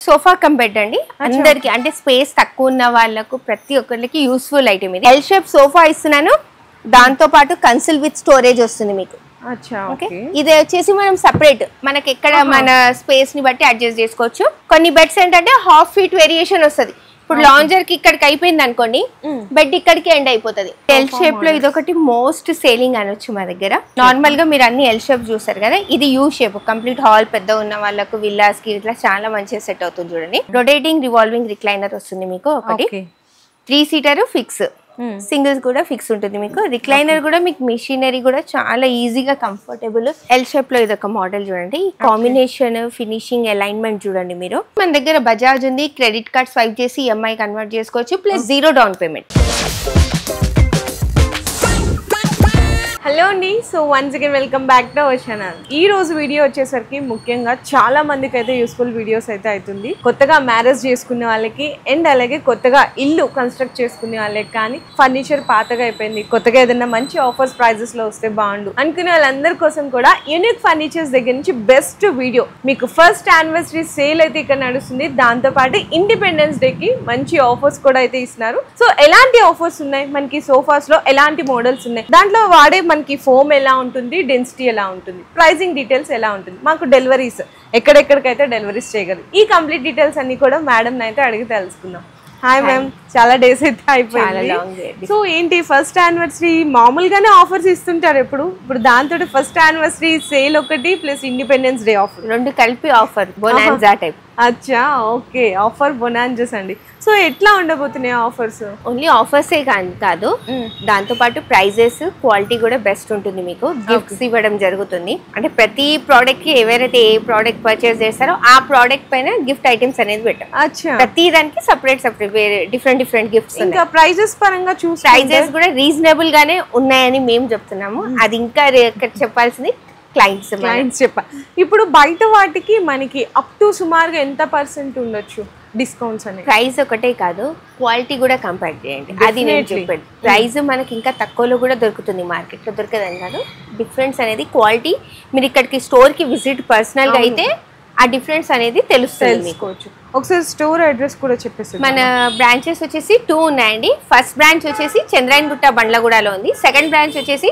Sofa cum bed అండి. అందరికి అంటే స్పేస్ తక్కువ ఉన్న వాళ్ళకు ప్రతి ఒక్కరికి యూస్ఫుల్ ఐటమ్ ఇది. ఎల్ షేప్ సోఫా ఇస్తున్నాను, దాంతో పాటు కన్సిల్ విత్ స్టోరేజ్ వస్తుంది మీకు. ఇది వచ్చేసి మనం సెపరేట్ మనకి ఎక్కడ మన స్పేస్ ని బట్టి అడ్జస్ట్ చేసుకోవచ్చు. కొన్ని బెడ్స్ ఏంటంటే హాఫ్ ఫీట్ వేరియేషన్ వస్తుంది. ఇప్పుడు లాంజర్ కి ఇక్కడికి అయిపోయింది అనుకోండి, బెడ్ ఇక్కడికి ఎండ్ అయిపోతుంది. ఎల్ షేప్ లో ఇది ఒకటి మోస్ట్ సేలింగ్ అనొచ్చు మా దగ్గర. నార్మల్ గా మీరు అన్ని ఎల్ షేప్ చూస్తారు కదా, ఇది యూ షేప్. కంప్లీట్ హాల్ పెద్ద ఉన్న వాళ్ళకు విల్లాస్ కి ఇట్లా చాలా మంచిగా సెట్ అవుతుంది. చూడండి, రొటేటింగ్ రివాల్వింగ్ రిక్లైనర్ వస్తుంది మీకు. ఒకటి 3 సీటర్ ఫిక్స్, సింగిల్స్ కూడా ఫిక్స్ ఉంటుంది మీకు. రిక్లైనర్ కూడా మీకు మిషనరీ కూడా చాలా ఈజీగా కంఫర్టబుల్. ఎల్ షేప్ లో ఇది ఒక మోడల్ చూడండి. కాంబినేషన్, ఫినిషింగ్, అలైన్మెంట్ చూడండి మీరు. మన దగ్గర బజాజ్ ఉంది, క్రెడిట్ కార్డ్ స్వైప్ చేసి ఈఎంఐ కన్వర్ట్ చేసుకోవచ్చు, ప్లస్ 0 డౌన్ పేమెంట్. హలో అండి, so once again welcome back to our channel. ఈ రోజు వీడియో వచ్చేసరికి ముఖ్యంగా చాలా మందికి అయితే యూస్ఫుల్ వీడియోస్ అయితే అవుతుంది. కొత్తగా మ్యారేజ్ చేసుకునే వాళ్ళకి అండ్ అలాగే కొత్తగా ఇల్లు కన్స్ట్రక్ట్ చేసుకునే వాళ్ళకి కానీ, ఫర్నిచర్ పాతగా అయిపోయింది, కొత్తగా ఏదైనా మంచి ఆఫర్స్ ప్రైజెస్ లో వస్తే బాగుండు అనుకునే వాళ్ళందరి కోసం కూడా యూనిక్ ఫర్నిచర్స్ దగ్గర నుంచి బెస్ట్ వీడియో మీకు. ఫస్ట్ యానివర్సరీ సేల్ అయితే ఇక్కడ నడుస్తుంది. దాంతో పాటు ఇండిపెండెన్స్ డే కి మంచి ఆఫర్స్ కూడా అయితే ఇస్తున్నారు. సో ఎలాంటి ఆఫర్స్ ఉన్నాయి మనకి, సోఫాస్ లో ఎలాంటి మోడల్స్ ఉన్నాయి, దాంట్లో వాడే మనకి ఫోమ్ ఎలా ఉంటుంది, డెన్సిటీ ఎలా ఉంటుంది, ప్రైసింగ్ డీటెయిల్స్ ఎలా ఉంటుంది, మాకు డెలివరీస్ ఎక్కడెక్కడికైతే డెలివరీస్ చేయగలరు, ఈ కంప్లీట్ డీటెయిల్స్ అన్ని కూడా మేడం అయితే అడిగి తెలుసుకుందాం. హాయ్ మ్యామ్, చాలా డేస్ అయితే అయిపోయింది. సో ఏంటి ఫస్ట్ యానివర్సరీ మామూలుగానే ఆఫర్స్ ఇస్తుంటారు ఇప్పుడు దాంతో ఫస్ట్ యానివర్సరీ సేల్ ఒకటి ప్లస్ ఇండిపెండెన్స్ డే ఆఫర్ రెండు కలిపి ఆఫర్, బోనాన్జా టైప్. అచ్చా, ఓకే, ఆఫర్ బొనాన్జాస్ అండి. సో ఎట్లా ఉండబోతున్నాయి ఆఫర్స్? ఓన్లీ ఆఫర్సే కాదు, దాంతో పాటు ప్రైజెస్, క్వాలిటీ కూడా బెస్ట్ ఉంటుంది మీకు. గిఫ్ట్స్ ఇవ్వడం జరుగుతుంది. అంటే ప్రతి ప్రోడక్ట్ కి ఎవరైతే ఏ ప్రోడక్ట్ పర్చేస్ చేస్తారో ఆ ప్రోడక్ట్ పైన గిఫ్ట్ ఐటమ్స్ అనేది పెట్టాం. ప్రతి దానికి సపరేట్ వేరే డిఫరెంట్ గిఫ్ట్స్. ఇంకా ప్రైజెస్ పరంగా చూసి ప్రైజెస్ కూడా రీజనబుల్ గానే ఉన్నాయని మేము చెప్తున్నాము. అది ఇంకా చెప్పాల్సింది క్లయింట్స్ చెప్పాలి. ఇప్పుడు బయట వాటికి మనకి అప్ టు సుమారుగా ఎంత % ఉండొచ్చు డిస్కౌంట్స్ అనేది? ప్రైస్ ఒకటే కాదు, క్వాలిటీ కూడా కంపేర్ చేయండి. అది నేను చెప్పాను. ప్రైస్ మనకి ఇంకా తక్కువలో కూడా దొరుకుతుంది, మార్కెట్ లో దొరకదని కాదు. డిఫరెన్స్ అనేది క్వాలిటీ. మీరు ఇక్కడికి స్టోర్ కి విజిట్ పర్సనల్ గా అయితే ఆ డిఫరెన్స్ అనేది తెలుస్తుంది. ఒకసారి స్టోర్ అడ్రస్ కూడా చెప్పేసి. మన బ్రాంచెస్ వచ్చేసి 2 ఉన్నాయండి. ఫస్ట్ బ్రాంచ్ వచ్చేసి చంద్రాయన్గుట్ట బండ్లగూడలో ఉంది. సెకండ్ బ్రాంచ్ వచ్చేసి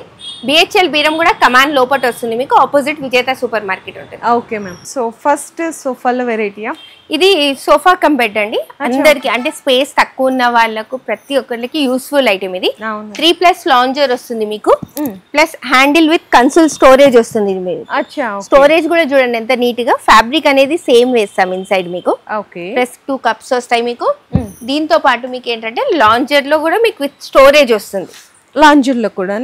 బిహెచ్ఎల్ బీరంగూడ కమాండ్ లోపల వస్తుంది మీకు, ఆపోజిట్ విజేత సూపర్ మార్కెట్ ఉంటుంది. Okay ma'am. సో ఫస్ట్ సోఫాల వెరైటీయా? ఇది సోఫా కమ్ బెడ్ అండి. అందరికి అంటే స్పేస్ తక్కువ ఉన్న వాళ్ళకు ప్రతి ఒక్కరికి యూస్ఫుల్ ఐటమ్ ఇది. 3+ లాంజర్ వస్తుంది మీకు, plus handle with console storage వస్తుంది. స్టోరేజ్ కూడా చూడండి ఎంత నీట్ గా. ఫ్యాబ్రిక్ అనేది సేమ్ వేస్తాం ఇన్సైడ్ మీకు. ప్లస్ 2 కప్స్ వస్తాయి మీకు. దీంతో పాటు మీకు ఏంటంటే లాంజర్ లో కూడా మీకు విత్ స్టోరేజ్ వస్తుంది. లాంజర్ లో కూడా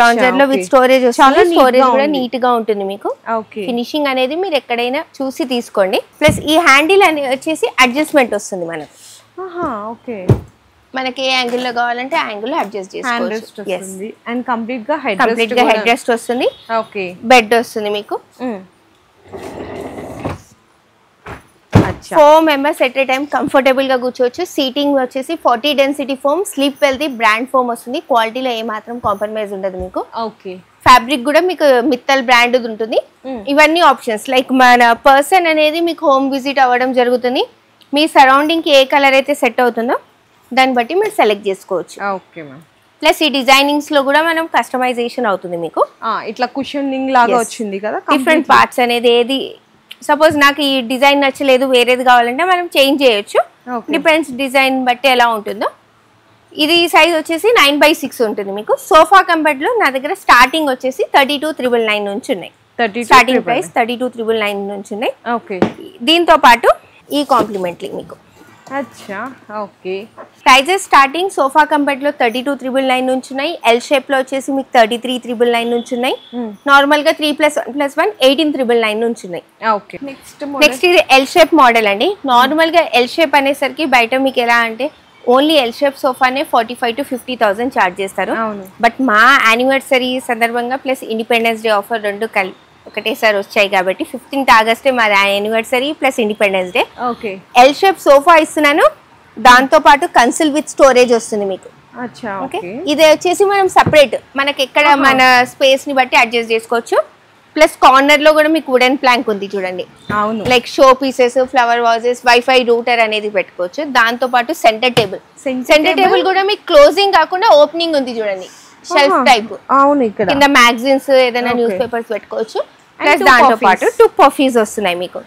లాంజర్ లో విత్ స్టోరేజ్ వస్తుంది. స్టోరేజ్ కూడా నీట్ గా ఉంటుంది మీకు. ఫినిషింగ్ అనేది మీరు ఎక్కడైనా చూసి తీసుకోండి. ప్లస్ ఈ హ్యాండిల్ అనేది వచ్చేసి అడ్జస్ట్మెంట్ వస్తుంది మనకు. మనకి ఏ యాంగిల్ లో కావాలంటే ఆ యాంగిల్ లో అడ్జస్ట్ చేసుకోవచ్చు. అండ్ కంప్లీట్ గా హెడ్ రెస్ట్ వస్తుంది. బెడ్ వస్తుంది మీకు. 4 members at a time comfortable గా కూర్చోవచ్చు. సీటింగ్ వచ్చేసి 40 density foam, sleep wealthy brand foam వస్తుంది. క్వాలిటీలో ఏ మాత్రం కాంప్రమైజ్ ఉండదు మీకు. ఫ్యాబ్రిక్ కూడా మీకు మిత్తల్ బ్రాండ్ ఉంటుంది. ఇవన్నీ ఆప్షన్స్. లైక్ మన పర్సన్ అనేది మీకు హోమ్ విజిట్ అవ్వడం జరుగుతుంది. మీ సరౌండింగ్ కి ఏ కలర్ అయితే సెట్ అవుతుందో దాన్ని బట్టి మీరు సెలెక్ట్ చేసుకోవచ్చు. ప్లస్ ఈ డిజైనింగ్స్ లో కూడా మనం కస్టమైజేషన్ అవుతుంది మీకు. ఇట్లా కుషనింగ్ లాగా వచ్చింది కదా, డిఫరెంట్ పార్ట్స్ అనేది. ఏది సపోజ్ నాకు ఈ డిజైన్ నచ్చలేదు, వేరేది కావాలంటే మనం చేంజ్ చేయొచ్చు. డిపెండ్స్ డిజైన్ బట్టి ఎలా ఉంటుందో. ఇది సైజ్ వచ్చేసి 9/6 ఉంటుంది మీకు. సోఫా కంబెడ్ లో నా దగ్గర స్టార్టింగ్ వచ్చేసి 32,999 నుంచి ఉన్నాయి. స్టార్టింగ్ ప్రైస్ 32,999 నుంచి ఉన్నాయి. దీంతో పాటు ఈ కాంప్లిమెంటరీ మీకు. ప్రైజెస్ స్టార్టింగ్ సోఫా కంబెడ్ లో 32,999 నుంచి ఉన్నాయి. ఎల్ షేప్ లో వచ్చేసి మీకు 33,999 నుంచి ఉన్నాయి. నార్మల్ గా 3+1+1 18,999 నుంచి ఉన్నాయి. నెక్స్ట్ ఇది ఎల్ షేప్ మోడల్ అండి. నార్మల్ గా ఎల్ షేప్ అనేసరికి బయట మీకు ఎలా అంటే ఓన్లీ ఎల్ షేప్ సోఫానే 45,000 to 50,000 చార్జ్ చేస్తారు. బట్ మా యానివర్సరీ సందర్భంగా ప్లస్ ఇండిపెండెన్స్ డే ఆఫర్ రెండు ఒకటేసారి వచ్చాయి కాబట్టి 15th ఆగస్ట్ మా anniversary plus Independence Day. L shape sofa ఇస్తున్నాను, దాంతో పాటు కన్సిల్ విత్ స్టోరేజ్ వస్తుంది మీకు. ఇది వచ్చేసి మనం సెపరేట్ మనకి ఎక్కడ మన స్పేస్ ని బట్టి అడ్జస్ట్ చేసుకోవచ్చు. ప్లస్ కార్నర్ లో కూడా మీకు వుడెన్ ప్లాంక్ ఉంది చూడండి. అవును, like show pieces, flower vases, wifi router అనేది పెట్టుకోవచ్చు. దాంతో పాటు సెంటర్ టేబుల్ కూడా మీకు క్లోజింగ్ కాకుండా ఓపెనింగ్ ఉంది చూడండి, షెల్ఫ్ టైప్. అవును, ఇక్కడ కింద మ్యాగజైన్స్ ఏదైనా న్యూస్ పేపర్స్ పెట్టుకోవచ్చు. ప్లస్ దాంతో పాటు 2 పఫీస్ వస్తున్నాయి మీకు.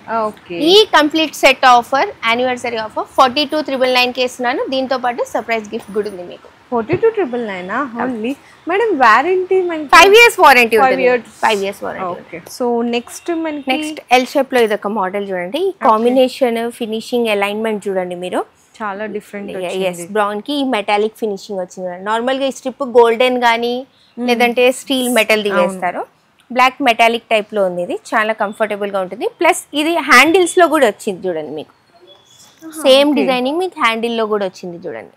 ఈ complete set offer anniversary offer 42,999 కి ఇస్తున్నాను. దీంతో పాటు సర్ప్రైజ్ గిఫ్ట్ కూడా ఉంది మీకు. 42,999 only. Madam warranty 5 years warranty ఉంటుంది. 5 years warranty. Okay, so next L shape లో ఇది ఒక మోడల్ చూడండి. కాంబినేషన్, ఫినిషింగ్, అలైన్మెంట్ చూడండి మీరు, చాలా డిఫరెంట్. బ్రౌన్ కి మెటాలిక్ ఫినిషింగ్ వచ్చింది. నార్మల్ గా ఈ స్ట్రిప్ గోల్డెన్ గానీ లేదంటే స్టీల్ మెటల్ ది వేస్తారు. బ్లాక్ మెటాలిక్ టైప్ లో ఉంది. ఇది చాలా కంఫర్టబుల్ గా ఉంటుంది. ప్లస్ ఇది హ్యాండిల్స్ లో కూడా వచ్చింది చూడండి మీకు. సేమ్ డిజైనింగ్ మీకు హ్యాండిల్ లో కూడా వచ్చింది చూడండి.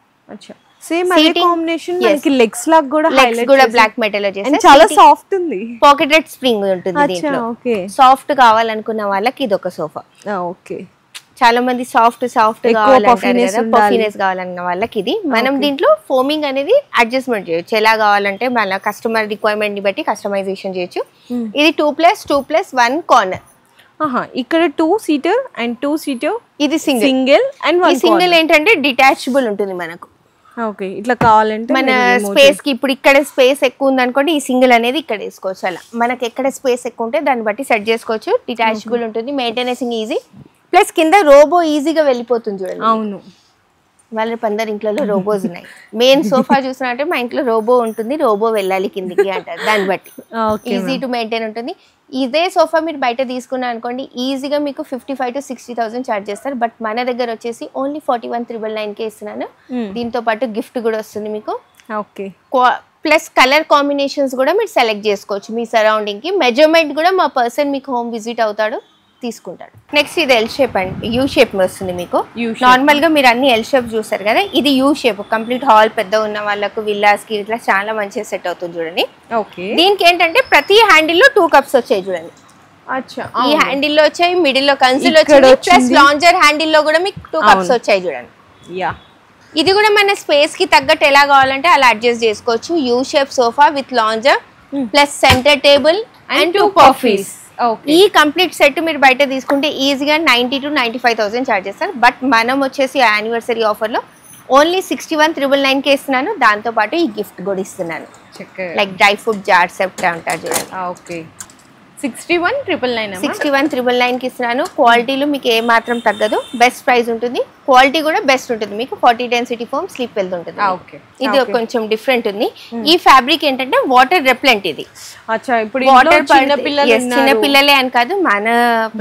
సేమ్ అదే కాంబినేషన్. మనకి లెగ్స్ లాగా కూడా హైలైట్ కూడా బ్లాక్ మెటల్ లో చేశారు. చాలా సాఫ్ట్ ఉంది. పాకెటెడ్ స్ప్రింగ్ ఉంటుంది దీంట్లో. సాఫ్ట్ కావాలనుకున్న వాళ్ళకి ఇది ఒక సోఫా. ఓకే, చాలా మంది సాఫ్ట్ కావాలంటారు కదా, పఫీనెస్ కావాలన్న వాళ్ళకి ఇది. మనం దీంట్లో ఫోమింగ్ అనేది అడ్జస్ట్మెంట్ చేయొచ్చు. ఎలా కావాలంటే మన కస్టమర్ రిక్వైర్మెంట్ ని బట్టి కస్టమైజేషన్ చేయొచ్చు. ఇది 2+2+1 కార్నర్. ఇక్కడ 2 seater అండ్ 2 seater. ఇది సింగిల్ అండ్ ఈ సింగిల్ ఏంటంటే డిటాచబుల్ ఉంటుంది మనకు. ఓకే, ఇట్లా కావాలంటే మన స్పేస్ కి ఇప్పుడు ఇక్కడ స్పేస్ ఎక్కువ ఉంది అనుకోండి, ఈ సింగిల్ అనేది ఇక్కడ వేసుకోవచ్చు. అలా మనకి ఎక్కడ స్పేస్ ఎక్కువ ఉంటే దాన్ని బట్టి సెట్ చేసుకోవచ్చు. డిటాచబుల్ ఉంటుంది, మెయింటెనెన్సింగ్ ఈజీ. ప్లస్ కింద రోబో ఈజీగా వెళ్ళిపోతుంది చూడండి. అవును, వాళ్ళ 15 ఇంట్లో రోబోస్ ఉన్నాయి. మెయిన్ సోఫా చూసినట్టే మా ఇంట్లో రోబో ఉంటుంది, రోబో వెళ్ళాలి కిందికి అంటారు. దాన్ని బట్టి ఈజీ టు మెయింటైన్ ఉంటుంది. ఇదే సోఫా మీరు బయట తీసుకున్నా అనుకోండి, ఈజీగా మీకు 55,000 to 60,000 చార్జ్ చేస్తారు. బట్ మన దగ్గర వచ్చేసి ఓన్లీ 41,999 కే ఇస్తున్నాను. దీంతో పాటు గిఫ్ట్ కూడా వస్తుంది మీకు. ఓకే, ప్లస్ కలర్ కాంబినేషన్స్ కూడా మీరు సెలెక్ట్ చేసుకోవచ్చు. మీ సరౌండింగ్ కి మెజర్మెంట్ కూడా మా పర్సన్ మీకు హోమ్ విజిట్ అవుతాడు, తీసుకుంటాడు. నెక్స్ట్ ఇది ఎల్ షేప్ అండి, యూ షేప్ వస్తుంది మీకు. నార్మల్ గా మీరు అన్ని ఎల్ షేప్ చూస్తారు కదా, ఇది యూ షేప్. కంప్లీట్ హాల్ పెద్ద ఉన్న వాళ్ళకు, విల్లాస్ కి ఇట్లా చాలా మంచిగా సెట్ అవుతుంది చూడండి. దీనికి ఏంటంటే ప్రతి హ్యాండిల్ లో 2 cups వచ్చాయి చూడండి. ఈ హ్యాండిల్ లో వచ్చాయి, మిడిల్ లో కన్సిల్ వచ్చాయి, ప్లస్ లాంజర్ హ్యాండిల్ లో కూడా మీకు 2 cups వచ్చాయి చూడండి. ఇది కూడా మన స్పేస్ కి తగ్గట్టు ఎలా కావాలంటే అలా అడ్జస్ట్ చేసుకోవచ్చు. U shape sofa with lounger plus centre table and 2 puffies. ఈ కంప్లీట్ సెట్ మీరు బయట తీసుకుంటే ఈజీగా 90,000 to 95,000 చార్జ్ చేస్తారు. బట్ మనం వచ్చేసి యానివర్సరీ ఆఫర్ లో ఓన్లీ 61,999 కే ఇస్తున్నాను. దాంతో పాటు ఈ గిఫ్ట్ కూడా ఇస్తున్నాను, like dry fruit jar set అంటారు చూడండి. ఓకే, 61,999 కి ఇస్తున్నాను. క్వాలిటీలో మీకు ఏ మాత్రం తగ్గదు, బెస్ట్ ప్రైస్ ఉంటుంది. క్వాలిటీ కూడా బెస్ట్ ఉంటుంది మీకు. 40 density ఫోమ్ స్లీప్ వెళ్తుంటుంది. ఇది కొంచెం డిఫరెంట్ ఉంది. ఈ ఫ్యాబ్రిక్ ఏంటంటే వాటర్ రెప్లెంట్. ఇది వాటర్ చిన్న పిల్లలే అని కాదు, మన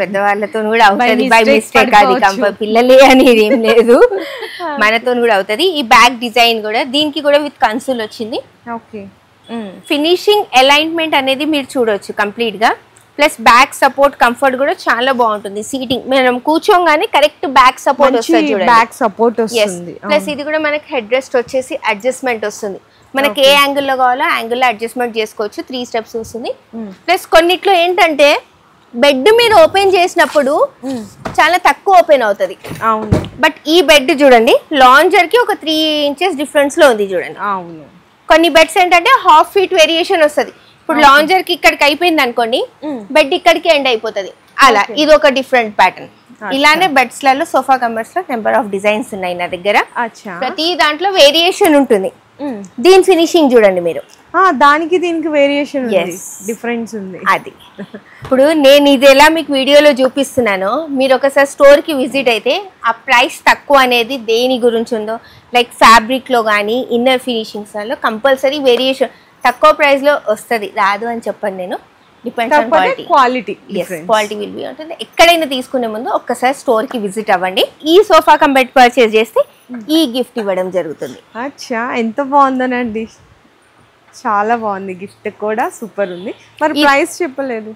పెద్దవాళ్ళతో కూడా అవుతుంది బై మిస్టేక్. అది పిల్లలే అనేది ఏం లేదు, మనతో కూడా అవుతుంది. ఈ బ్యాక్ డిజైన్ కూడా దీనికి కూడా విత్ కన్సోల్ వచ్చింది. ఫినిషింగ్ అలైన్మెంట్ అనేది మీరు చూడొచ్చు కంప్లీట్ గా. ప్లస్ బ్యాక్ సపోర్ట్ కంఫర్ట్ కూడా చాలా బాగుంటుంది. సీటింగ్ మనం కూర్చోగానే కరెక్ట్ బ్యాక్ సపోర్ట్ వస్తుంది చూడండి. బ్యాక్ సపోర్ట్ వస్తుంది. ప్లస్ ఇది కూడా మనకి హెడ్ రెస్ట్ వచ్చేసి అడ్జస్ట్మెంట్ వస్తుంది. మనకి ఏ యాంగిల్ లో కావాలో యాంగిల్ లో అడ్జస్ట్మెంట్ చేసుకోవచ్చు. 3 steps వస్తుంది. ప్లస్ కొన్నిట్లో ఏంటంటే బెడ్ మీరు ఓపెన్ చేసినప్పుడు చాలా తక్కువ ఓపెన్ అవుతుంది. బట్ ఈ బెడ్ చూడండి, లాంజర్ కి ఒక 3 inches డిఫరెన్స్ లో ఉంది చూడండి. కొన్ని బెడ్స్ ఏంటంటే 1/2 feet వేరియేషన్ వస్తుంది. ఇప్పుడు లాంజర్ కి ఇక్కడికి అయిపోయింది అనుకోండి, బెడ్ ఇక్కడికి ఎండ్ అయిపోతుంది. అలా ఇది ఒక డిఫరెంట్ ప్యాటర్న్. ఇలానే బెడ్స్ లలో, సోఫా కవర్స్ లో నెంబర్ ఆఫ్ డిజైన్స్ ఉన్నాయి నా దగ్గర. ప్రతి దాంట్లో వేరియేషన్ ఉంటుంది. దీని ఫినిషింగ్ చూడండి మీరు, దానికి దీనికి వేరియేషన్ డిఫరెన్స్ ఉంది. అది ఇప్పుడు నేను ఇది ఎలా మీకు వీడియోలో చూపిస్తున్నానో, మీరు ఒకసారి స్టోర్ కి విజిట్ అయితే ఆ ప్రైస్ తక్కువ అనేది దేని గురించి ఉందో, లైక్ ఫ్యాబ్రిక్ లో కానీ ఇన్నర్ ఫినిషింగ్స్ లో కంపల్సరీ వేరియేషన్ తక్కువ ప్రైస్ లో వస్తుంది. రాదు అని చెప్పండి నేను, depends on quality. Quality will be ఉంటుంది. ఎక్కడైనా తీసుకునే ముందు ఒక్కసారి స్టోర్ కి విజిట్ అవ్వండి. ఈ సోఫా కంబెట్ పర్చేస్ చేస్తే ఈ గిఫ్ట్ ఇవ్వడం జరుగుతుంది. అచ్చా, ఎంత బాగుందనండి, చాలా బాగుంది. గిఫ్ట్ కూడా సూపర్ ఉంది. మరి ప్రైస్ చెప్పలేదు.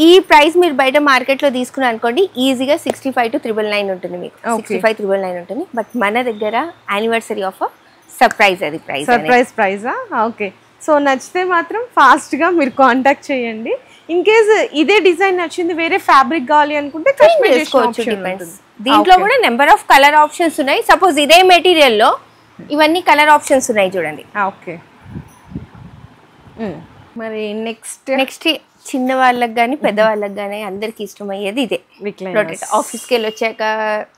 ఈ ప్రైస్ మీరు బయట మార్కెట్ లో తీసుకున్నారు అనుకోండి, ఈజీగా 65,000 to 999 ఉంటుంది మీకు. 65,999 ఉంటుంది. బట్ మన దగ్గర యానివర్సరీ ఆఫర్ సర్ప్రైజ్, అది ప్రైస్, సర్ప్రైజ్ ప్రైజా? ఓకే, సో నచ్చితే మాత్రం ఫాస్ట్ గా మీరు కాంటాక్ట్ చేయండి. ఇన్ కేస్ ఇదే డిజైన్ నచ్చింది, వేరే ఫ్యాబ్రిక్ కావాలి అనుకుంటే దీంట్లో కూడా నెంబర్ ఆఫ్ కలర్ ఆప్షన్స్ ఉన్నాయి. సపోజ్ ఇదే మెటీరియల్ లో ఇవన్నీ కలర్ ఆప్షన్స్ ఉన్నాయి చూడండి. ఓకే, మరి నెక్స్ట్ చిన్న వాళ్ళకి కానీ పెద్దవాళ్ళకి కానీ అందరికి ఇష్టమయ్యేది ఇదే. రొటేట్ ఆఫీస్కి వెళ్ళి వచ్చాక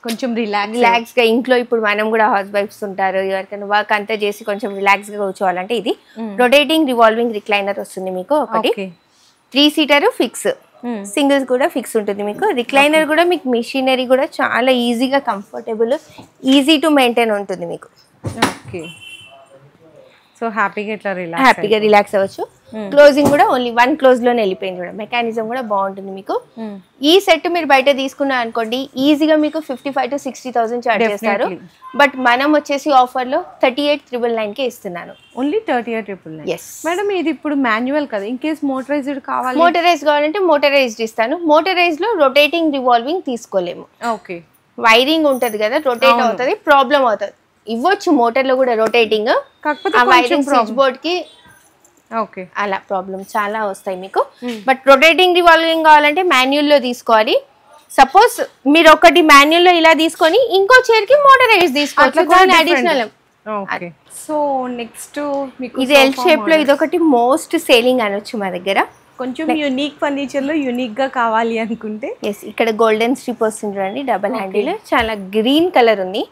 కొంచెం రిలాక్స్గా, ఇంట్లో ఇప్పుడు మనం కూడా హౌస్ వైఫ్స్ ఉంటారు, ఎవరికైనా వర్క్ అంతా చేసి కొంచెం రిలాక్స్గా కూర్చోవాలంటే ఇది రొటేటింగ్ రివాల్వింగ్ రిక్లైనర్ వస్తుంది మీకు. ఒకటి 3 సీటర్ ఫిక్స్, సింగిల్స్ కూడా ఫిక్స్ ఉంటుంది మీకు. రిక్లైనర్ కూడా మీకు మిషనరీ కూడా చాలా ఈజీగా కంఫర్టబుల్, ఈజీ టు మెయింటైన్ ఉంటుంది మీకు. ఓకే, సో హ్యాపీగా రిలాక్స్ అవ్వచ్చు. క్లోజింగ్ కూడా ఓన్లీ 1 క్లోజ్ లోనే వెళ్ళిపోయింది కూడా. మెకానిజం కూడా బాగుంటుంది మీకు. ఈ సెట్ మీరు బయట తీసుకున్నా అనుకోండి ఈజీగా మీకు 55,000 to 60,000 చార్జ్ చేస్తారు. బట్ మనం వచ్చేసి ఆఫర్ లో 38,999 కే ఇస్తున్నాను. ఓన్లీ 38,999. yes మేడం, ఇది ఇప్పుడు మాన్యువల్ కదా, ఇన్ కేస్ మోటరైజ్డ్ కావాలి, మోటరైజ్డ్ కావాలంటే మోటరైజ్డ్ ఇస్తాను. మోటరైజ్ లో రొటేటింగ్ రివాల్వింగ్ తీసుకోలేము. ఓకే, వైరింగ్ ఉంటది కదా, రొటేట్ అవుతుంది, ప్రాబ్లం అవుతుంది. ఇవ్వచ్చు మోటార్ లో కూడా రొటేటింగ్, కాకపోతే వైరింగ్ స్విచ్ బోర్డ్ కి ఓకే అలా ప్రాబ్లమ్ చాలా వస్తాయి మీకు. బట్ రొటేటింగ్ రివాల్వింగ్ కావాలంటే మాన్యువల్ లో తీసుకోవాలి. సపోజ్ మీరు ఒకటి మాన్యువల్ లో ఇలా తీసుకొని ఇంకో చైర్ కి మోటరైజ్ తీసుకోవచ్చు అడిషనల్. సో నెక్స్ట్ ఇది ఎల్ షేప్ లో, ఇది ఒకటి మోస్ట్ సేలింగ్ అనొచ్చు మా దగ్గర. కొంచెం యూనిక్ ఫర్నిచర్ లో యూనిక్ గా కావాలి అనుకుంటే ఇక్కడ గోల్డెన్ స్ట్రిప్ వస్తుంది చూడండి, డబల్ హ్యాండిల్, చాలా గ్రీన్ కలర్ ఉంది.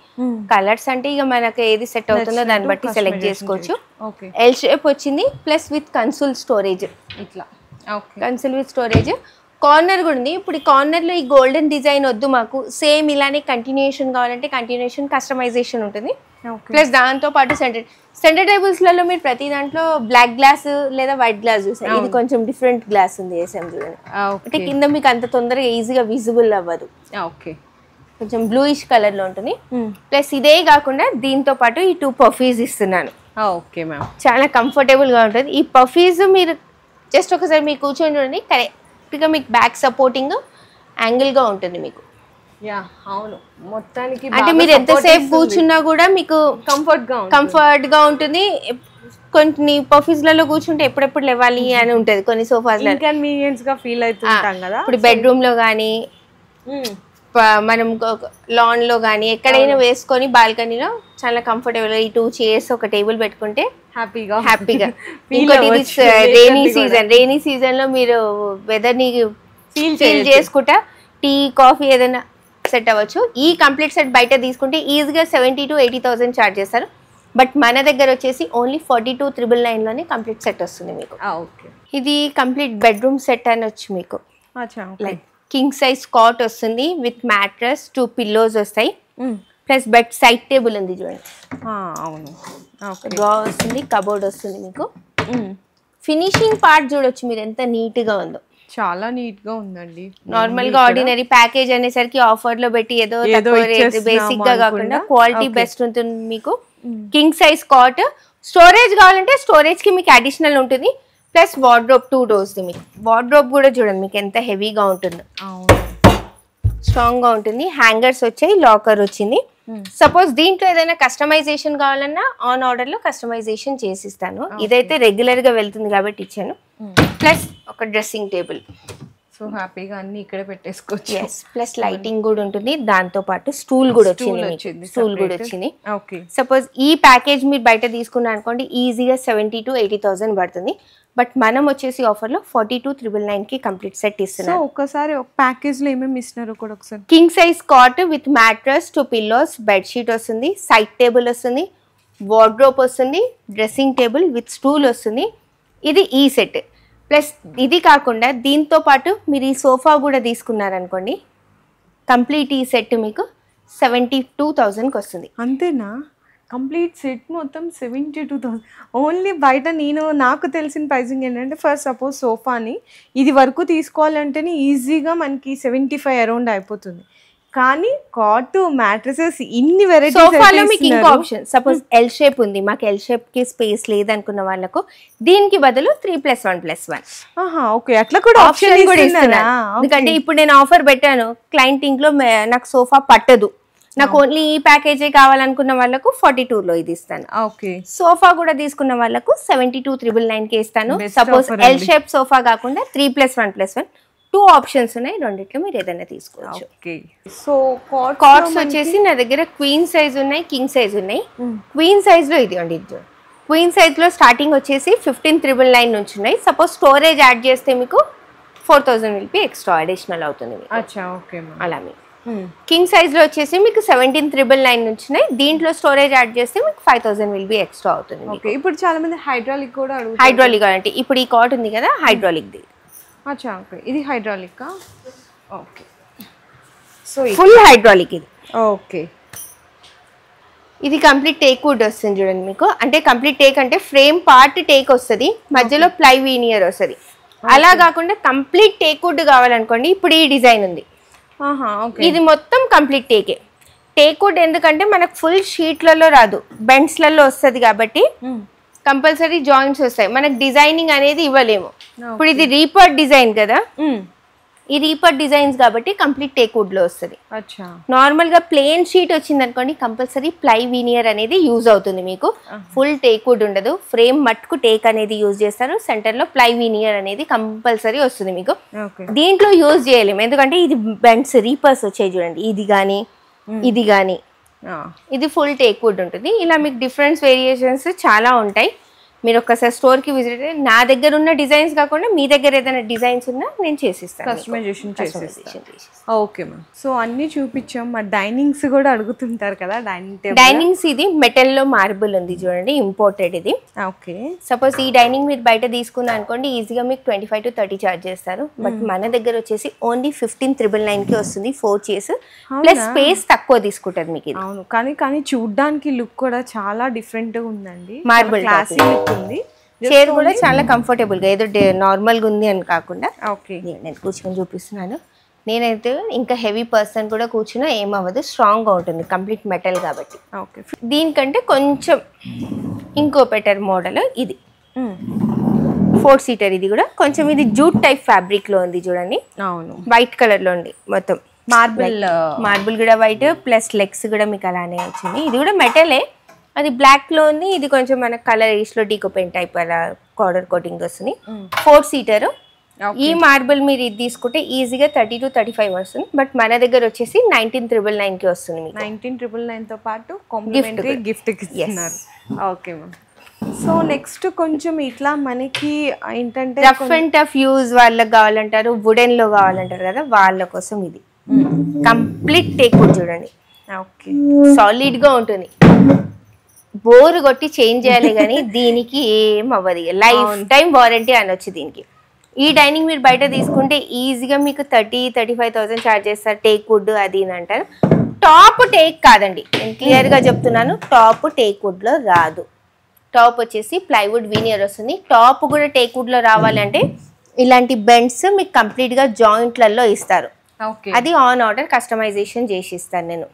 కలర్స్ అంటే ఇక మనకు ఏది సెట్ అవుతుందో దాన్ని బట్టి సెలెక్ట్ చేసుకోవచ్చు. ఎల్ షేప్ వచ్చింది, ప్లస్ విత్ కన్సోల్ స్టోరేజ్, ఇట్లా కన్సోల్ విత్ స్టోరేజ్. కార్నర్ కూడా ఉంది. ఇప్పుడు ఈ కార్నర్ లో ఈ గోల్డెన్ డిజైన్ వద్దు మాకు, సేమ్ ఇలానే కంటిన్యూషన్ కావాలంటే కంటిన్యూషన్ కస్టమైజేషన్ ఉంటుంది. ప్లస్ దాంతో పాటు సెంటర్ టేబుల్స్ లలో మీరు ప్రతి దాంట్లో బ్లాక్ గ్లాస్ లేదా వైట్ గ్లాస్ చూసారు, ఇది కొంచెం డిఫరెంట్ గ్లాస్ ఉంది వేసాం చూడండి. అంటే కింద మీకు అంత తొందరగా ఈజీగా విజిబుల్ అవ్వదు. ఓకే, కొంచెం బ్లూయిష్ కలర్ లో ఉంటుంది. ప్లస్ ఇదే కాకుండా దీంతో పాటు ఈ 2 పఫీస్ ఇస్తున్నాను. ఓకే మ్యామ్, చాలా కంఫర్టబుల్ గా ఉంటుంది. ఈ పఫీస్ మీరు జస్ట్ ఒకసారి మీకు కూర్చొని చూడండి, కరెక్ట్ గా మీకు బ్యాక్ సపోర్టింగ్ యాంగిల్ గా ఉంటుంది మీకు. అవును, మొత్తానికి అంటే మీరు ఎంతసేపు కూర్చున్నా కూడా మీకు కంఫర్ట్ గా ఉంటుంది. కొన్ని పఫీస్లలో కూర్చుంటే ఎప్పుడెప్పుడు లేవాలి అని ఉంటది, కొన్ని సోఫాస్ ఇన్కన్వీనియన్స్ గా ఫీల్ అవుతుంటాం కదా. ఇప్పుడు బెడ్రూమ్ లో కానీ మనం లాన్ లో కానీ ఎక్కడైనా వేసుకొని బాల్కనీలో చాలా కంఫర్టబుల్. ఈ 2 చైర్స్ ఒక టేబుల్ పెట్టుకుంటే హ్యాపీగా ఇంకోటి రెయినీ సీజన్ లో మీరు వెదర్ ని ఫీల్ చేసుకుంటా టీ కాఫీ ఏదైనా సెట్ అవ్వచ్చు. ఈ కంప్లీట్ సెట్ బయట తీసుకుంటే ఈజీగా 70,000 to 80,000 చార్జ్ చేస్తారు. బట్ మన దగ్గర వచ్చేసి ఓన్లీ 42,999 లోనే కంప్లీట్ సెట్ వస్తుంది మీకు. ఇది కంప్లీట్ బెడ్రూమ్ సెట్ అని వచ్చి మీకు లైక్ కింగ్ సైజ్ కాట్ వస్తుంది విత్ మ్యాట్రస్, 2 పిల్లోస్ వస్తాయి, ప్లస్ బెడ్ సైడ్ టేబుల్ ఉంది చూడండి. అవును, డ్రా వస్తుంది, కబోర్డ్ వస్తుంది మీకు. ఫినిషింగ్ పార్ట్ చూడొచ్చు మీరు ఎంత నీట్ గా ఉందో, చాలా నీట్ గా ఉందండి. నార్మల్ గా ఆర్డినరీ ప్యాకేజ్ అనేసరికి ఆఫర్ లో పెట్టి ఏదో బేసిక్ గా కాకుండా క్వాలిటీ బెస్ట్ ఉంటుంది మీకు. కింగ్ సైజ్ కాట్, స్టోరేజ్ కావాలంటే స్టోరేజ్ కి మీకు అడిషనల్ ఉంటుంది. ప్లస్ వార్డ్రోబ్ 2 doors మీకు. వార్డ్రోబ్ కూడా చూడండి మీకు ఎంత హెవీగా ఉంటుందో, స్ట్రాంగ్ గా ఉంటుంది. హ్యాంగర్స్ వచ్చాయి, లాకర్ వచ్చింది. సపోజ్ దీంట్లో ఏదైనా కస్టమైజేషన్ కావాలన్నా ఆన్ ఆర్డర్ లో కస్టమైజేషన్ చేసిస్తాను. ఇదైతే రెగ్యులర్ గా వెళ్తుంది కాబట్టి ఇచ్చాను. ప్లస్ ఒక డ్రెస్సింగ్ టేబుల్, సో హ్యాపీగా అన్ని ఇక్కడ పెట్టేసుకోవచ్చు. ప్లస్ లైటింగ్ కూడా ఉంటుంది. దాంతో పాటు స్టూల్ కూడా వచ్చింది. సపోజ్ ఈ ప్యాకేజ్ మీరు బయట తీసుకున్నా అనుకోండి ఈజీగా 70,000 to 80,000 పడుతుంది. బట్ మనం వచ్చేసి ఆఫర్ లో 42,999 కి కంప్లీట్ సెట్ ఇస్తున్నాం. ఒకసారి ఒక ప్యాకేజ్ లో ఏమేమి ఇస్తున్నారు కూడా ఒకసారి. King size cot with mattress, 2 pillows, bed sheet వస్తుంది, సైడ్ టేబుల్ వస్తుంది, వార్డ్రోబ్ వస్తుంది, డ్రెస్సింగ్ టేబుల్ విత్ స్టూల్ వస్తుంది. ఇది ఈ సెట్. ప్లస్ ఇది కాకుండా దీంతో పాటు మీరు ఈ సోఫా కూడా తీసుకున్నారనుకోండి కంప్లీట్ ఈ సెట్ మీకు 72,000కి వస్తుంది. అంతేనా? కంప్లీట్ సెట్ మొత్తం 72,000 ఓన్లీ. బయట నాకు తెలిసిన ప్రైసింగ్ ఏంటంటే ఫర్ సపోజ్ సోఫాని ఇది వరకు తీసుకోవాలంటేనే ఈజీగా మనకి 75 అరౌండ్ అయిపోతుంది. కానీ కాట్, మ్యాట్రసెస్ ఇన్ని వెరైటీస్. సోఫాలో మీకు ఇంకో ఆప్షన్, సపోజ్ ఎల్ షేప్ ఉంది, మాకు ఎల్ షేప్ కి స్పేస్ లేదనుకున్న వాళ్ళకు దీనికి బదులు 3+1+1. ఓకే, అట్లా కూడా ఆప్షన్ కూడా ఇస్తున్నా. ఎందుకంటే ఇప్పుడు నేను ఆఫర్ పెట్టాను, క్లయింట్ ఇంట్లో నాకు సోఫా పట్టదు, నాకు ఓన్లీ ఈ ప్యాకేజే కావాలనుకున్న వాళ్ళకు 42 లో ఇది ఇస్తాను. ఓకే, సోఫా కూడా తీసుకున్న వాళ్ళకు 72,999కి ఇస్తాను. సపోజ్ ఎల్ షేప్ సోఫా కాకుండా 3+1+1 2 ఆప్షన్స్ ఉన్నాయి. రెండిట్లో మీరు ఏదైనా తీసుకోవచ్చు. సో కాట్స్ వచ్చేసి నా దగ్గర క్వీన్ సైజ్ ఉన్నాయి, కింగ్ సైజ్ ఉన్నాయి. క్వీన్ సైజ్ లో ఇది అండి, క్వీన్ సైజ్ లో స్టార్టింగ్ వచ్చేసి 15,999 నుంచి ఉన్నాయి. సపోజ్ స్టోరేజ్ యాడ్ చేస్తే మీకు 4000 విల్ బి ఎక్స్ట్రా అడిషనల్ అవుతుంది. అచ్చా ఓకే అలా మీకు కింగ్ సైజ్ లో వచ్చేసి మీకు 17999 నుంచి దీంట్లో స్టోరేజ్ యాడ్ చేస్తే మీకు 5000 విల్ బి ఎక్స్ట్రా అవుతుంది. ఇప్పుడు చాలా మంది హైడ్రాలిక్ కూడా హైడ్రాలిక్ అంటే ఇప్పుడు ఈ కాట్ ఉంది కదా హైడ్రాలిక్ ది. అచ్చా ఓకే ఇది hydraulic. Okay so full hydraulic ఇది. ఓకే ఇది కంప్లీట్ టేక్ వుడ్ వస్తుంది చూడండి మీకు. అంటే కంప్లీట్ టేక్ అంటే ఫ్రేమ్ పార్ట్ టేక్ వస్తుంది, మధ్యలో ప్లై వీనియర్ వస్తుంది. అలా కాకుండా కంప్లీట్ టేక్ వుడ్ కావాలనుకోండి ఇప్పుడు ఈ డిజైన్ ఉంది. ఇది మొత్తం కంప్లీట్ టేకే. టేక్ వుడ్ ఎందుకంటే మనకు ఫుల్ షీట్లలో రాదు, బెండ్స్లలో వస్తుంది కాబట్టి కంపల్సరీ జాయింట్స్ వస్తాయి. మనకు డిజైనింగ్ అనేది ఇవ్వలేము. ఇప్పుడు ఇది రీపర్ డిజైన్ కదా, ఈ రీపర్ డిజైన్స్ కాబట్టి కంప్లీట్ టేక్ వుడ్ లో వస్తుంది. నార్మల్ గా ప్లేన్ షీట్ వచ్చింది అనుకోండి కంపల్సరీ ప్లై వీనియర్ అనేది యూజ్ అవుతుంది మీకు. ఫుల్ టేక్ వుడ్ ఉండదు, ఫ్రేమ్ మట్టుకు టేక్ అనేది యూజ్ చేస్తారు, సెంటర్ లో ప్లై వీనియర్ అనేది కంపల్సరీ వస్తుంది మీకు. దీంట్లో యూజ్ చేయలేము ఎందుకంటే ఇది బెండ్స్ రీపర్స్ వచ్చాయి చూడండి, ఇది కానీ ఇది కానీ ఇది ఫుల్ టేక్ వుడ్ ఉంటుంది. ఇలా మీకు డిఫరెంట్ వేరియేషన్స్ చాలా ఉంటాయి. మీరు ఒక్కసారి స్టోర్కి విజిట్ అయితే నా దగ్గర ఉన్న డిజైన్స్ కాకుండా మీ దగ్గర ఏదైనా డిజైన్స్ ఉన్నా నేను చేసిస్తాను, కస్టమైజేషన్ చేసిస్తాను. Okay ma'am. సో అన్ని చూపించాం. మా డైనింగ్స్ కూడా అడుగుతుంటారు కదా, డైనింగ్స్ ఇది మెటల్లో మార్బుల్ ఉంది చూడండి, ఇంపోర్టెడ్ ఇది. ఓకే సపోజ్ ఈ డైనింగ్ మీరు బయట తీసుకున్నా అనుకోండి ఈజీగా మీకు 25 to 30 చార్జ్ చేస్తారు. బట్ మన దగ్గర వచ్చేసి ఓన్లీ 15,999కి వస్తుంది. 4 చైర్స్ ప్లస్ స్పేస్ తక్కువ తీసుకుంటుంది మీకు ఇది. అవును కానీ చూడ్డానికి లుక్ కూడా చాలా డిఫరెంట్ గా ఉందండి, మార్బుల్ క్లాసీ లుక్ ఉంది. చైర్ కూడా చాలా కంఫర్టబుల్ గా ఏదో నార్మల్ గా ఉంది అని కాకుండా. ఓకే నేను కూర్చొని చూపిస్తున్నాను. నేనైతే ఇంకా హెవీ పర్సన్ కూడా కూర్చున్నా ఏమవ్వదు, స్ట్రాంగ్ గా ఉంటుంది, కంప్లీట్ మెటల్ కాబట్టి. ఓకే దీనికంటే కొంచెం ఇంకో బెటర్ మోడల్ ఇది 4 సీటర్. ఇది కూడా కొంచెం ఇది జూట్ టైప్ ఫ్యాబ్రిక్ లో ఉంది చూడండి. అవును వైట్ కలర్ లో ఉంది మొత్తం. మార్బుల్ కూడా వైట్ ప్లస్ లెగ్స్ కూడా మీకు అలానే వచ్చింది. ఇది కూడా మెటలే, అది బ్లాక్ లో ఉంది. ఇది కొంచెం మన కలర్ ఈస్ట్ లో డీకో పెయింట్ టైప్ అలా పౌడర్ కోటింగ్ వస్తుంది. 4 సీటర్. ఈ మార్బుల్ మీరు ఇది తీసుకుంటే ఈజీగా 30 to 35 వస్తుంది. బట్ మన దగ్గర వచ్చేసి 19,999కి వస్తుంది. 19,999 తో పాటు కాంప్లిమెంటరీ గిఫ్ట్ ఇస్తున్నారు. Okay ma'am. సో నెక్స్ట్ కొంచెం ఇట్లా మనకి ఏంటంటే రఫ్ అండ్ టఫ్ యూజ్ వాళ్ళకి కావాలంటారు, వుడెన్ లో కావాలంటారు కదా, వాళ్ళ కోసం ఇది కంప్లీట్ టేక్ వుడ్ చూడండి. ఓకే సాలిడ్ గా ఉంటుంది, బోర్ కొట్టి చేంజ్ చేయాలి కానీ దీనికి ఏం అవ్వదు, లైఫ్ టైం వారంటీ అనొచ్చు దీనికి. ఈ డైనింగ్ మీరు బయట తీసుకుంటే ఈజీగా మీకు 30-35,000 చార్జ్ చేస్తారు. టేక్ వుడ్ అది అని అంటారు. టాప్ టేక్ కాదండి, నేను క్లియర్ గా చెప్తున్నాను, టాప్ టేక్ వుడ్ లో రాదు. టాప్ వచ్చేసి ప్లైవుడ్ వీనియర్ వస్తుంది. టాప్ కూడా టేక్ వుడ్ లో రావాలంటే ఇలాంటి బెండ్స్ మీకు కంప్లీట్ గా జాయింట్లలో ఇస్తారు. అది ఆన్ ఆర్డర్ కస్టమైజేషన్ చేసి ఇస్తాను నేను.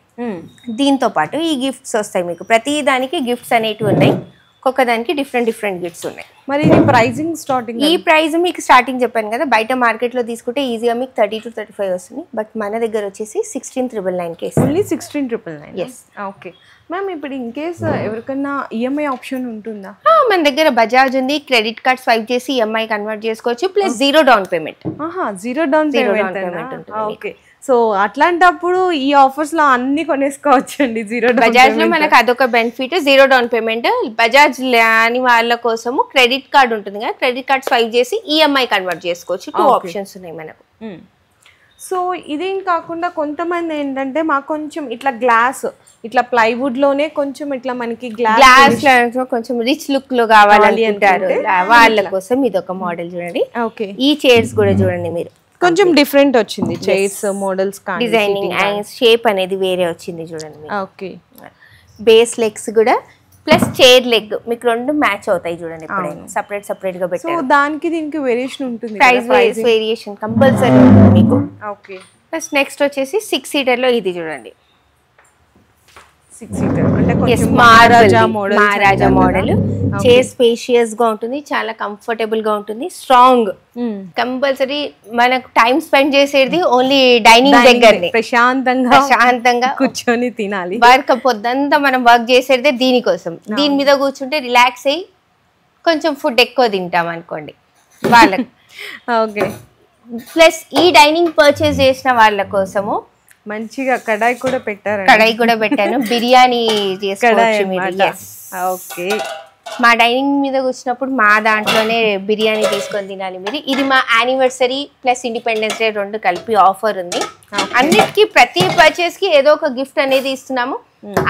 దీంతో పాటు ఈ గిఫ్ట్స్ వస్తాయి మీకు. ప్రతి దానికి గిఫ్ట్స్ అనేటివి ఉన్నాయి, ఒక్కొక్క దానికి డిఫరెంట్ గిఫ్ట్స్ ఉన్నాయి. మరి ఇది ప్రైజింగ్ స్టార్టింగ్, ఈ ప్రైస్ మీకు స్టార్టింగ్ చెప్పాను కదా, బయట మార్కెట్ లో తీసుకుంటే ఈజీగా మీకు 30 to 35 వస్తుంది. బట్ మన దగ్గర వచ్చేసి 16,999కి ఓన్లీ 16,999. yes okay ma'am. ఇప్పుడు ఇన్ కేస్ ఎవరికన్నా ఈఎంఐ ఆప్షన్ ఉంటుందా? మన దగ్గర బజాజ్ ఉంది, క్రెడిట్ కార్డ్ స్వైప్ చేసి ఈఎంఐ కన్వర్ట్ చేసుకోవచ్చు, plus 0 down payment. Zero down payment ఉంటుంది. ఓకే సో అట్లాంటప్పుడు ఈ ఆఫర్స్ లో అన్ని కొనేసుకోవచ్చు అండి. బజాజ్ లో మనకు అదొక బెనిఫిట్, 0 డౌన్ పేమెంట్. బజాజ్ లేని వాళ్ళ కోసము క్రెడిట్ కార్డ్ ఉంటుంది కదా, క్రెడిట్ కార్డ్ స్వైప్ చేసి ఈఎంఐ కన్వర్ట్ చేసుకోవచ్చు. 2 ఆప్షన్స్ ఉన్నాయి మనకు. సో ఇదేం కాకుండా కొంతమంది ఏంటంటే మాకు కొంచెం ఇట్లా గ్లాస్, ఇట్లా ప్లైవుడ్ లోనే కొంచెం ఇట్లా మనకి గ్లాస్ కొంచెం రిచ్ లుక్ లో కావాలి అంటారు, వాళ్ళ కోసం ఇది ఒక మోడల్ చూడండి. ఓకే ఈ చైర్స్ కూడా చూడండి మీరు, కొంచెం డిఫరెంట్ వచ్చింది chairs models, designing and shape అనేది వేరే వచ్చింది చూడండి. ఓకే బేస్ లెగ్స్ కూడా ప్లస్ చైర్ లెగ్ మీకు 2 మ్యాచ్ అవుతాయి చూడండి. ఎప్పుడైనా సెపరేట్ గా పెట్టారు. సో దానికి దీనికి వేరియేషన్ ఉంటుంది, ప్రైస్ వేరియేషన్ కంపల్సరీ ఉంటుంది మీకు. ఓకే ప్లస్ నెక్స్ట్ వచ్చేసి 6 సీటర్ లో ఇది చూడండి. 6 సీటర్ అంటే మహారాజా మోడల్. చైర్ స్పేషియస్ గా ఉంటుంది, చాలా కంఫర్టబుల్ గా ఉంటుంది, స్ట్రాంగ్. కంపల్సరీ మనకు టైం స్పెండ్ చేసేది ఓన్లీ డైనింగ్ దగ్గర, ప్రశాంతంగా కూర్చొని తినాలి. వర్క్ పొద్దంతా మనం వర్క్ చేసేదే దీనికోసం. దీని మీద కూర్చుంటే రిలాక్స్ అయ్యి కొంచెం ఫుడ్ ఎక్కువ తింటాం అనుకోండి వాళ్ళకి. ఓకే ప్లస్ ఈ డైనింగ్ పర్చేస్ చేసిన వాళ్ళ కోసము మంచిగా కడాయి కూడా పెట్టారు. కడాయి కూడా పెట్టాను, బిర్యానీ చేసుకోవచ్చు మీరు. ఓకే మా డైనింగ్ మీద కూర్చున్నప్పుడు మా దాంట్లోనే బిర్యానీ తీసుకొని తినాలి మీరు. ఇది మా యానివర్సరీ ప్లస్ ఇండిపెండెన్స్ డే 2 కలిపి ఆఫర్ ఉంది. అన్నిటికీ ప్రతి పర్చేస్కి ఏదో ఒక గిఫ్ట్ అనేది ఇస్తున్నాము.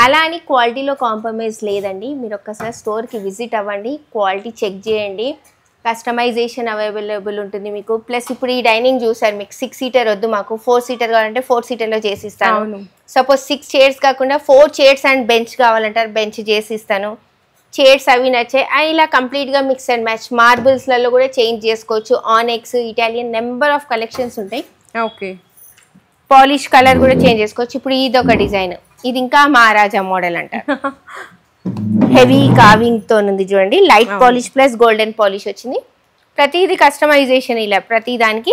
అలా అని క్వాలిటీలో కాంప్రమైజ్ లేదండి. మీరు ఒక్కసారి స్టోర్కి విజిట్ అవ్వండి, క్వాలిటీ చెక్ చేయండి, కస్టమైజేషన్ అవైలబుల్ ఉంటుంది మీకు. ప్లస్ ఇప్పుడు ఈ డైనింగ్ చూసారు, మీకు 6 సీటర్ వద్దు, మాకు 4 సీటర్ కావాలంటే 4 సీటర్లో చేసిస్తాను. సపోజ్ 6 చైర్స్ కాకుండా 4 చైర్స్ అండ్ బెంచ్ కావాలంటారు, బెంచ్ చేసిస్తాను. చైర్స్ అవి నచ్చాయి ఇలా కంప్లీట్గా మిక్స్ అండ్ మ్యాచ్. మార్బుల్స్లలో కూడా చేంజ్ చేసుకోవచ్చు. ఆనెక్స్, ఇటాలియన్ నెంబర్ ఆఫ్ కలెక్షన్స్ ఉంటాయి. ఓకే, పాలిష్ కలర్ కూడా చేంజ్ చేసుకోవచ్చు. ఇప్పుడు ఇది ఒక డిజైన్, ఇది ఇంకా మహారాజా మోడల్ అంటారు. హెవీ కావింగ్ తో ఉంది చూడండి. Light polish plus golden polish వచ్చింది. ప్రతిది కస్టమైజేషన్ ఇలా ప్రతి దానికి.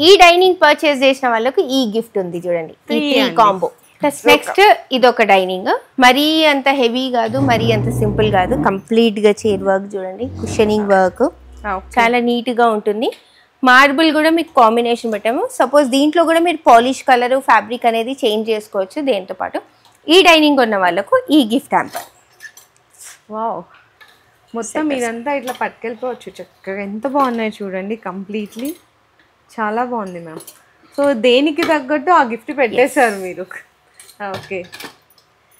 ఈ డైనింగ్ పర్చేస్ చేసిన వాళ్ళకు ఈ గిఫ్ట్ ఉంది చూడండి, ఈ కాంబో. ప్లస్ నెక్స్ట్ ఇది ఒక డైనింగ్, మరీ అంత హెవీ కాదు, మరీ అంత సింపుల్ కాదు. కంప్లీట్ గా చైర్ వర్క్ చూడండి, కుషనింగ్ వర్క్ చాలా నీట్ గా ఉంటుంది. మార్బుల్ కూడా మీకు కాంబినేషన్ పెట్టాము. సపోజ్ దీంట్లో కూడా మీరు పాలిష్ కలర్ ఫ్యాబ్రిక్ అనేది చేంజ్ చేసుకోవచ్చు. దీంతో పాటు ఈ డైనింగ్ ఉన్న వాళ్ళకు ఈ గిఫ్ట్ హ్యాంపర్. వావ్, మొత్తం మీరంతా ఇట్లా పట్టుకెళ్ళిపోవచ్చు చక్కగా. ఎంత బాగున్నాయి చూడండి, కంప్లీట్లీ చాలా బాగుంది మ్యామ్. సో దేనికి తగ్గట్టు ఆ గిఫ్ట్ పెట్టేశారు మీరు. ఓకే,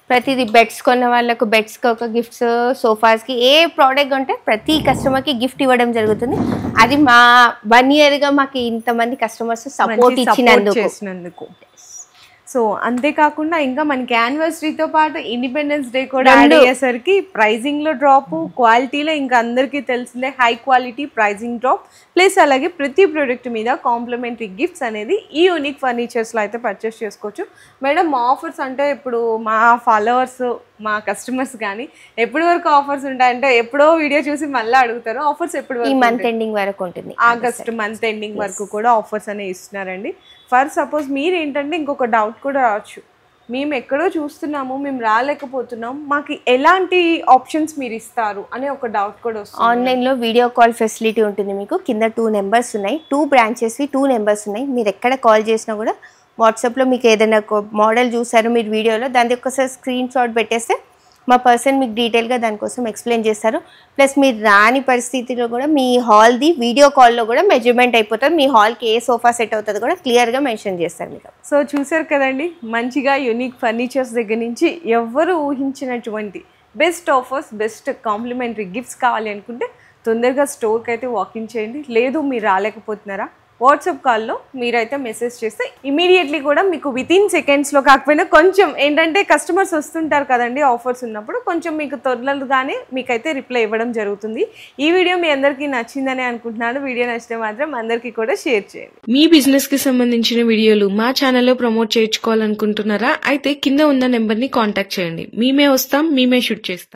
ప్రతిదీ బెడ్స్ కొన్న వాళ్ళకు బెడ్స్కి ఒక గిఫ్ట్స్, సోఫాస్కి ఏ ప్రోడక్ట్ ఉంటే ప్రతి కస్టమర్కి గిఫ్ట్ ఇవ్వడం జరుగుతుంది. అది మా 1 ఇయర్గా మాకు ఇంతమంది కస్టమర్స్ సపోర్ట్ ఇచ్చినందుకు. సో అంతేకాకుండా ఇంకా మనకి యానివర్సరీతో పాటు ఇండిపెండెన్స్ డే కూడా యాడ్ అయ్యేసరికి ప్రైజింగ్లో డ్రాప్, క్వాలిటీలో ఇంకా అందరికీ తెలిసిందే high quality pricing drop. Plus అలాగే ప్రతి ప్రోడక్ట్ మీద కాంప్లిమెంటరీ గిఫ్ట్స్ అనేది ఈ యూనిక్ ఫర్నిచర్స్లో అయితే పర్చేస్ చేసుకోవచ్చు. మేడం మా ఆఫర్స్ అంటే ఇప్పుడు మా ఫాలోవర్స్, మా కస్టమర్స్ కానీ ఎప్పటి వరకు ఆఫర్స్ ఉంటాయంటే ఎప్పుడో వీడియో చూసి మళ్ళీ అడుగుతారు. ఆఫర్స్ ఎప్పుడు వరకు? మంత్ ఎండింగ్ వరకు ఉంటుంది. ఆగస్ట్ మంత్ ఎండింగ్ వరకు కూడా ఆఫర్స్ అనేవి ఇస్తున్నారండి. ఫర్ సపోజ్ మీరు ఏంటంటే ఇంకొక డౌట్ కూడా రావచ్చు, మేము ఎక్కడో చూస్తున్నాము, మేము రాలేకపోతున్నాం, మాకు ఎలాంటి ఆప్షన్స్ మీరు ఇస్తారు అనే ఒక డౌట్ కూడా వస్తుంది. ఆన్లైన్లో వీడియో కాల్ ఫెసిలిటీ ఉంటుంది మీకు. కింద 2 నెంబర్స్ ఉన్నాయి, 2 బ్రాంచెస్వి 2 నెంబర్స్ ఉన్నాయి. మీరు ఎక్కడ కాల్ చేసినా కూడా వాట్సాప్లో మీకు ఏదైనా మోడల్ చూసారు మీరు వీడియోలో, దాని ఒకసారి స్క్రీన్ షాట్ పెట్టేస్తే మా పర్సన్ మీకు డీటెయిల్గా దానికోసం ఎక్స్ప్లెయిన్ చేస్తారు. ప్లస్ మీరు రాని పరిస్థితిలో కూడా మీ హాల్ది వీడియో కాల్లో కూడా మెజర్మెంట్ అయిపోతుంది. మీ హాల్కి ఏ సోఫా సెట్ అవుతుందో కూడా క్లియర్గా మెన్షన్ చేస్తారు మీకు. సో చూసారు కదండి, మంచిగా యూనిక్ ఫర్నిచర్స్ దగ్గర నుంచి ఎవరు ఊహించినటువంటి best offers, best complementary gifts కావాలి అనుకుంటే తొందరగా స్టోర్కి అయితే వాకింగ్ చేయండి. లేదు మీరు రాలేకపోతున్నారా, వాట్సాప్ కాల్లో మీరైతే మెసేజ్ చేస్తే ఇమీడియట్లీ కూడా మీకు వితిన్ సెకండ్స్లో, కాకపోయినా కొంచెం ఏంటంటే కస్టమర్స్ వస్తుంటారు కదండి ఆఫర్స్ ఉన్నప్పుడు, కొంచెం మీకు తొందరగానే మీకైతే రిప్లై ఇవ్వడం జరుగుతుంది. ఈ వీడియో మీ అందరికీ నచ్చిందని అనుకుంటున్నాను. వీడియో నచ్చితే మాత్రం అందరికీ కూడా షేర్ చేయండి. మీ బిజినెస్ కి సంబంధించిన వీడియోలు మా ఛానల్లో ప్రమోట్ చేయించుకోవాలనుకుంటున్నారా? అయితే కింద ఉన్న నెంబర్ ని కాంటాక్ట్ చేయండి. మేమే వస్తాం, మేమే షూట్ చేస్తాం.